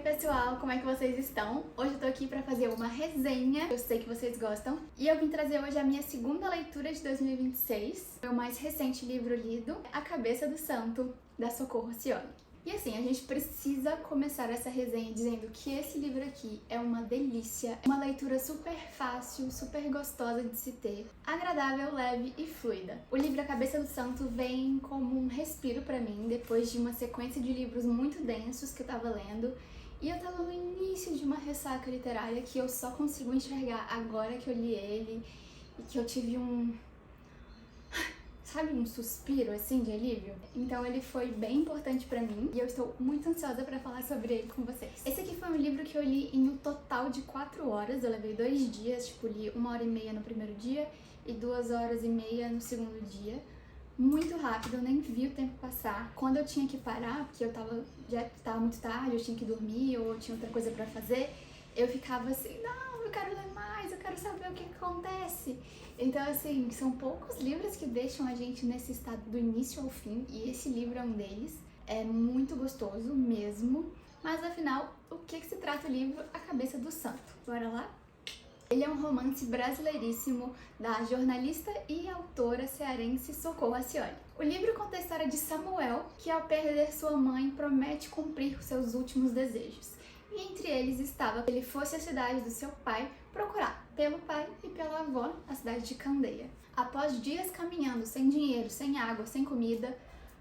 pessoal, como é que vocês estão? Hoje eu tô aqui pra fazer uma resenha, eu sei que vocês gostam, e eu vim trazer hoje a minha segunda leitura de 2026, meu mais recente livro lido, A Cabeça do Santo, da Socorro Cione. E assim, a gente precisa começar essa resenha dizendo que esse livro aqui é uma delícia, uma leitura super fácil, super gostosa de se ter, agradável, leve e fluida. O livro A Cabeça do Santo vem como um respiro pra mim, depois de uma sequência de livros muito densos que eu tava lendo, e eu tava no início de uma ressaca literária que eu só consigo enxergar agora que eu li ele, e que eu tive sabe, um suspiro, assim, de alívio? Então ele foi bem importante pra mim e eu estou muito ansiosa pra falar sobre ele com vocês. Esse aqui foi um livro que eu li em um total de 4 horas, eu levei 2 dias, tipo, li 1h30 no primeiro dia e 2h30 no segundo dia. Muito rápido, eu nem vi o tempo passar. Quando eu tinha que parar, porque já tava muito tarde, eu tinha que dormir ou eu tinha outra coisa pra fazer, eu ficava assim, não, eu quero ler mais, eu quero saber o que acontece. Então, assim, são poucos livros que deixam a gente nesse estado do início ao fim, e esse livro é um deles. É muito gostoso mesmo, mas afinal, o que se trata o livro A Cabeça do Santo? Bora lá? Ele é um romance brasileiríssimo da jornalista e autora cearense Socorro Cione. O livro conta a história de Samuel, que ao perder sua mãe promete cumprir os seus últimos desejos. E entre eles estava que ele fosse à cidade do seu pai procurar pelo pai e pela avó, a cidade de Candeia. Após dias caminhando sem dinheiro, sem água, sem comida,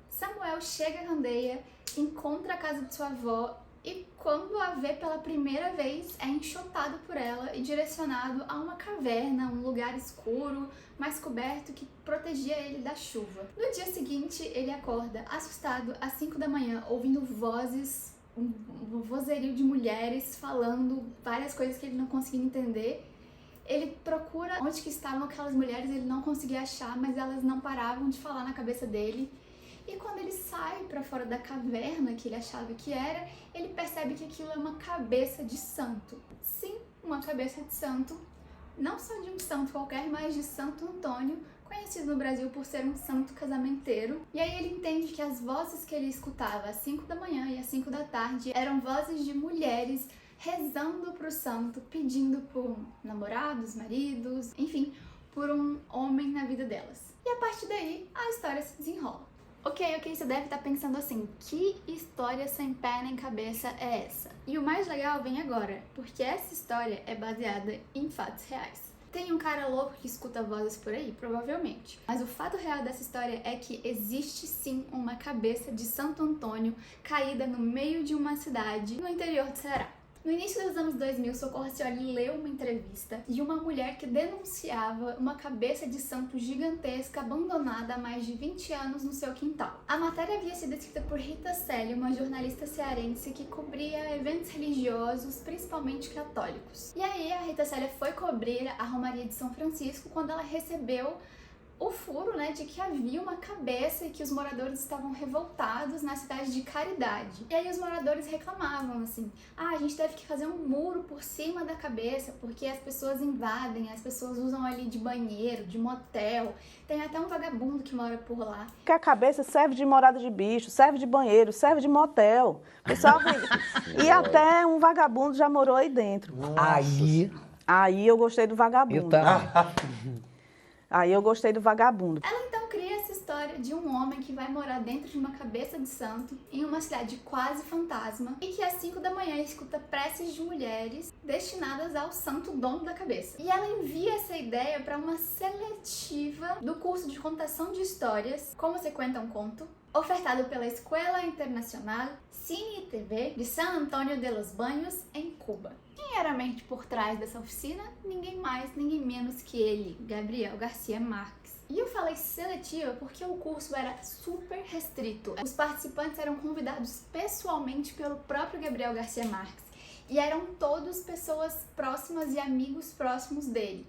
Samuel chega a Candeia, encontra a casa de sua avó e quando a vê pela primeira vez é enxotado por ela e direcionado a uma caverna, um lugar escuro, mais coberto, que protegia ele da chuva. No dia seguinte, ele acorda assustado às 5 da manhã, ouvindo vozes, um vozerio de mulheres falando várias coisas que ele não conseguia entender. Ele procura onde que estavam aquelas mulheres, ele não conseguia achar, mas elas não paravam de falar na cabeça dele. E quando ele sai pra fora da caverna, que ele achava que era, ele percebe que aquilo é uma cabeça de santo. Sim, uma cabeça de santo, não só de um santo qualquer, mas de Santo Antônio, conhecido no Brasil por ser um santo casamenteiro. E aí ele entende que as vozes que ele escutava às 5 da manhã e às 5 da tarde eram vozes de mulheres rezando pro santo, pedindo por namorados, maridos, enfim, por um homem na vida delas. E a partir daí, a história se desenrola. Ok, você deve estar pensando assim, que história sem pé nem cabeça é essa? E o mais legal vem agora, porque essa história é baseada em fatos reais. Tem um cara louco que escuta vozes por aí? Provavelmente. Mas o fato real dessa história é que existe sim uma cabeça de Santo Antônio caída no meio de uma cidade no interior do Ceará. No início dos anos 2000, Socorro Cione leu uma entrevista de uma mulher que denunciava uma cabeça de santo gigantesca abandonada há mais de 20 anos no seu quintal. A matéria havia sido escrita por Rita Célia, uma jornalista cearense que cobria eventos religiosos, principalmente católicos. E aí a Rita Célia foi cobrir a Romaria de São Francisco quando ela recebeu o furo, né, de que havia uma cabeça e que os moradores estavam revoltados na cidade de Caridade. E aí os moradores reclamavam assim, a gente teve que fazer um muro por cima da cabeça porque as pessoas invadem, as pessoas usam ali de banheiro, de motel, tem até um vagabundo que mora por lá. Que a cabeça serve de morada de bicho, serve de banheiro, serve de motel. Pessoal, e até um vagabundo já morou aí dentro. Aí eu gostei do vagabundo. Aí eu gostei do vagabundo. Ela então cria essa história de um homem que vai morar dentro de uma cabeça de santo em uma cidade quase fantasma e que às 5 da manhã escuta preces de mulheres destinadas ao santo dono da cabeça. E ela envia essa ideia para uma seletiva do curso de contação de histórias, Como se cuenta um conto, ofertado pela Escola Internacional Cine e TV de San Antonio de los Baños, em Cuba. Quem era a mente por trás dessa oficina? Ninguém mais, ninguém menos que ele, Gabriel Garcia Marques. E eu falei seletiva porque o curso era super restrito. Os participantes eram convidados pessoalmente pelo próprio Gabriel Garcia Marques e eram todos pessoas próximas e amigos próximos dele.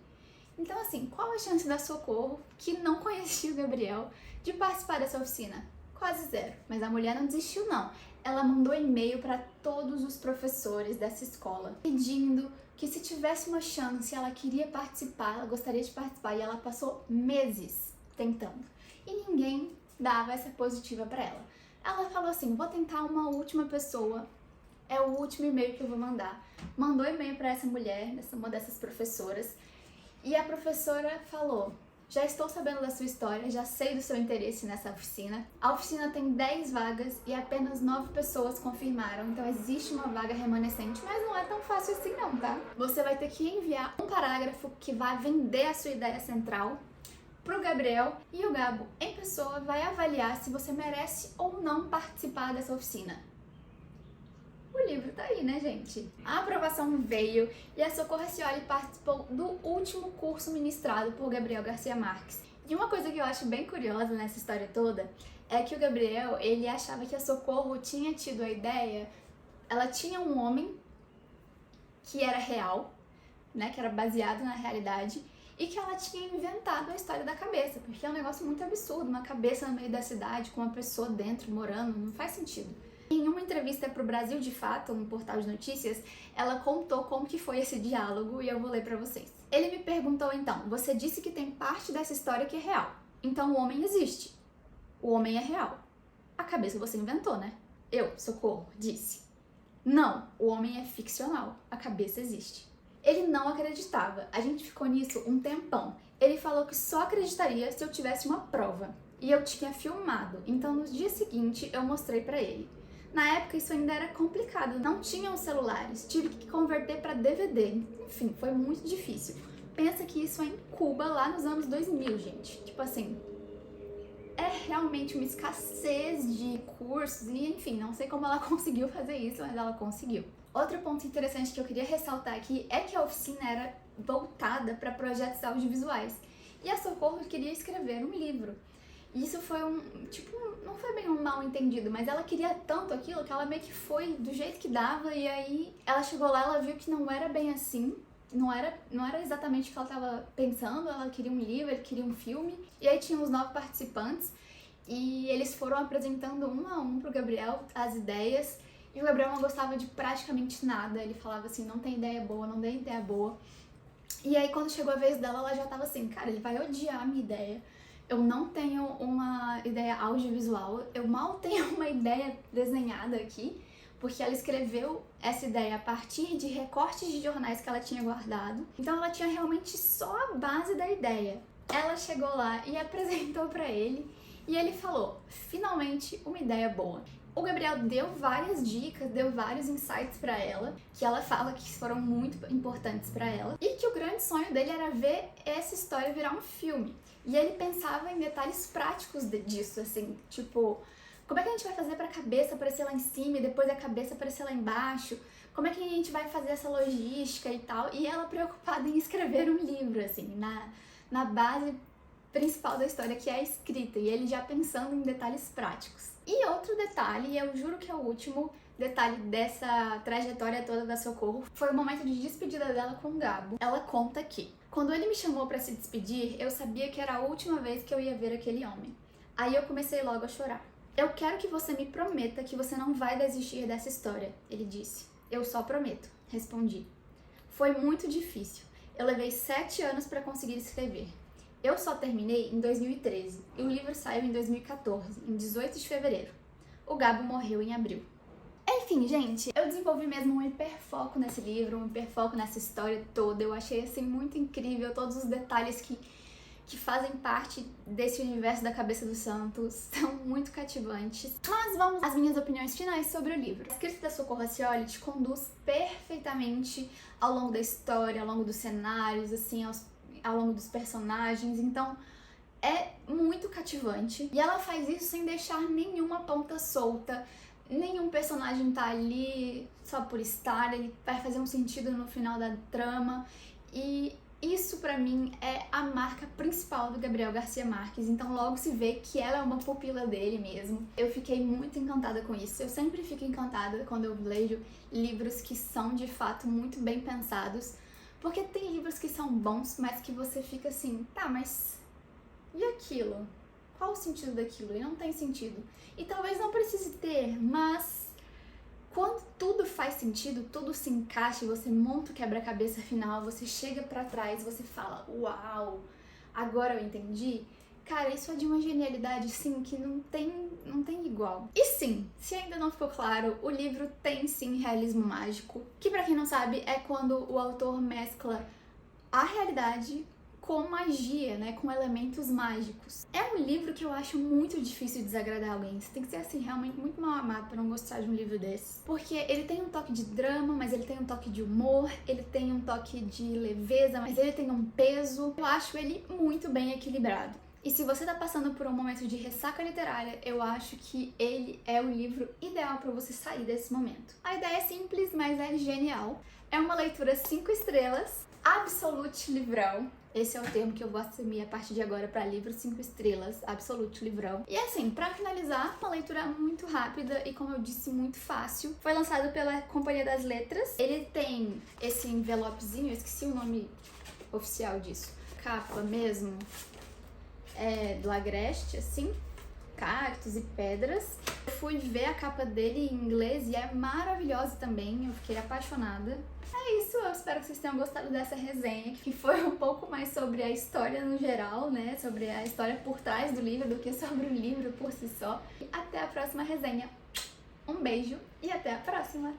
Então assim, qual a chance da Socorro, que não conhecia o Gabriel, de participar dessa oficina? Quase zero. Mas a mulher não desistiu não. Ela mandou e-mail para todos os professores dessa escola, pedindo que se tivesse uma chance, ela queria participar, ela gostaria de participar, e ela passou meses tentando. E ninguém dava essa positiva para ela. Ela falou assim, vou tentar uma última pessoa é o último e-mail que eu vou mandar. Mandou e-mail pra essa mulher, uma dessas professoras, e a professora falou: já estou sabendo da sua história, já sei do seu interesse nessa oficina. A oficina tem 10 vagas e apenas 9 pessoas confirmaram, então existe uma vaga remanescente, mas não é tão fácil assim não, tá? Você vai ter que enviar um parágrafo que vai vender a sua ideia central pro Gabriel, e o Gabo, em pessoa, vai avaliar se você merece ou não participar dessa oficina. O livro tá aí, né, gente? A aprovação veio e a Socorro Scioli participou do último curso ministrado por Gabriel Garcia Marques. E uma coisa que eu acho bem curiosa nessa história toda é que o Gabriel, ele achava que a Socorro tinha tido a ideia, ela tinha um homem que era real, né, que era baseado na realidade, e que ela tinha inventado a história da cabeça, porque é um negócio muito absurdo, uma cabeça no meio da cidade com uma pessoa dentro morando, não faz sentido. Em uma entrevista para o Brasil de Fato, um portal de notícias, ela contou como que foi esse diálogo e eu vou ler para vocês. Ele me perguntou então: você disse que tem parte dessa história que é real, então o homem existe, o homem é real, a cabeça você inventou, né? Eu, Socorro, disse: não, o homem é ficcional, a cabeça existe. Ele não acreditava, a gente ficou nisso um tempão. Ele falou que só acreditaria se eu tivesse uma prova. E eu tinha filmado, então no dia seguinte eu mostrei pra ele. Na época isso ainda era complicado, não tinham celulares, tive que converter pra DVD, enfim, foi muito difícil. Pensa que isso é em Cuba, lá nos anos 2000, gente. Tipo assim, é realmente uma escassez de cursos e, enfim, não sei como ela conseguiu fazer isso, mas ela conseguiu. Outro ponto interessante que eu queria ressaltar aqui é que a oficina era voltada para projetos audiovisuais e a Socorro queria escrever um livro. E isso foi não foi bem um mal entendido, mas ela queria tanto aquilo que ela meio que foi do jeito que dava, e aí ela chegou lá, ela viu que não era bem assim, não era exatamente o que ela estava pensando, ela queria um livro, ele queria um filme, e aí tinha os 9 participantes, e eles foram apresentando um a um pro Gabriel as ideias. E o Gabriel não gostava de praticamente nada, ele falava assim: não tem ideia boa, não tem ideia boa. E aí quando chegou a vez dela, ela já tava assim: cara, ele vai odiar a minha ideia, eu não tenho uma ideia audiovisual, eu mal tenho uma ideia desenhada aqui, porque ela escreveu essa ideia a partir de recortes de jornais que ela tinha guardado, então ela tinha realmente só a base da ideia. Ela chegou lá e apresentou pra ele, e ele falou: finalmente uma ideia boa. O Gabriel deu várias dicas, deu vários insights pra ela, que ela fala que foram muito importantes pra ela, e que o grande sonho dele era ver essa história virar um filme. E ele pensava em detalhes práticos disso, assim, tipo, como é que a gente vai fazer pra cabeça aparecer lá em cima e depois a cabeça aparecer lá embaixo? Como é que a gente vai fazer essa logística e tal? E ela preocupada em escrever um livro, assim, na base principal da história, que é a escrita, e ele já pensando em detalhes práticos. E outro detalhe, e eu juro que é o último detalhe dessa trajetória toda da Socorro, foi o momento de despedida dela com o Gabo. Ela conta que, quando ele me chamou pra se despedir, eu sabia que era a última vez que eu ia ver aquele homem. Aí eu comecei logo a chorar. Eu quero que você me prometa que você não vai desistir dessa história, ele disse. Eu só prometo, respondi. Foi muito difícil. Eu levei 7 anos pra conseguir escrever. Eu só terminei em 2013 e o livro saiu em 2014, em 18 de fevereiro. O Gabo morreu em abril. Enfim, gente, eu desenvolvi mesmo um hiperfoco nesse livro, um hiperfoco nessa história toda. Eu achei, assim, muito incrível todos os detalhes que fazem parte desse universo da cabeça do Santos. São muito cativantes. Mas vamos às minhas opiniões finais sobre o livro. A escrita da Socorro Scioli te conduz perfeitamente ao longo da história, ao longo dos cenários, assim, ao longo dos personagens, então é muito cativante. E ela faz isso sem deixar nenhuma ponta solta, nenhum personagem tá ali só por estar, ele vai fazer um sentido no final da trama, e isso pra mim é a marca principal do Gabriel Garcia Marques, então logo se vê que ela é uma pupila dele mesmo. Eu fiquei muito encantada com isso, eu sempre fico encantada quando eu leio livros que são de fato muito bem pensados, porque tem livros que são bons, mas que você fica assim, tá, mas e aquilo? Qual o sentido daquilo? E não tem sentido. E talvez não precise ter, mas quando tudo faz sentido, tudo se encaixa, você monta o quebra-cabeça final, você chega pra trás, você fala, uau, agora eu entendi. Cara, isso é de uma genialidade, sim, que não tem igual. E sim, se ainda não ficou claro, o livro tem sim realismo mágico, que pra quem não sabe é quando o autor mescla a realidade com magia, né, com elementos mágicos. É um livro que eu acho muito difícil de desagradar alguém. Você tem que ser, assim, realmente muito mal amado pra não gostar de um livro desses. Porque ele tem um toque de drama, mas ele tem um toque de humor, ele tem um toque de leveza, mas ele tem um peso. Eu acho ele muito bem equilibrado. E se você tá passando por um momento de ressaca literária, eu acho que ele é o livro ideal pra você sair desse momento. A ideia é simples, mas é genial. É uma leitura 5 estrelas, absolute livrão. Esse é o termo que eu vou assumir a partir de agora para livros 5 estrelas, absolute livrão. E assim, para finalizar, uma leitura muito rápida e, como eu disse, muito fácil. Foi lançado pela Companhia das Letras. Ele tem esse envelopezinho, eu esqueci o nome oficial disso. Capa mesmo, do Agreste, assim, cactos e pedras. Eu fui ver a capa dele em inglês e é maravilhosa também, eu fiquei apaixonada. É isso, eu espero que vocês tenham gostado dessa resenha, que foi um pouco mais sobre a história no geral, né? Sobre a história por trás do livro do que sobre o livro por si só. E até a próxima resenha. Um beijo e até a próxima!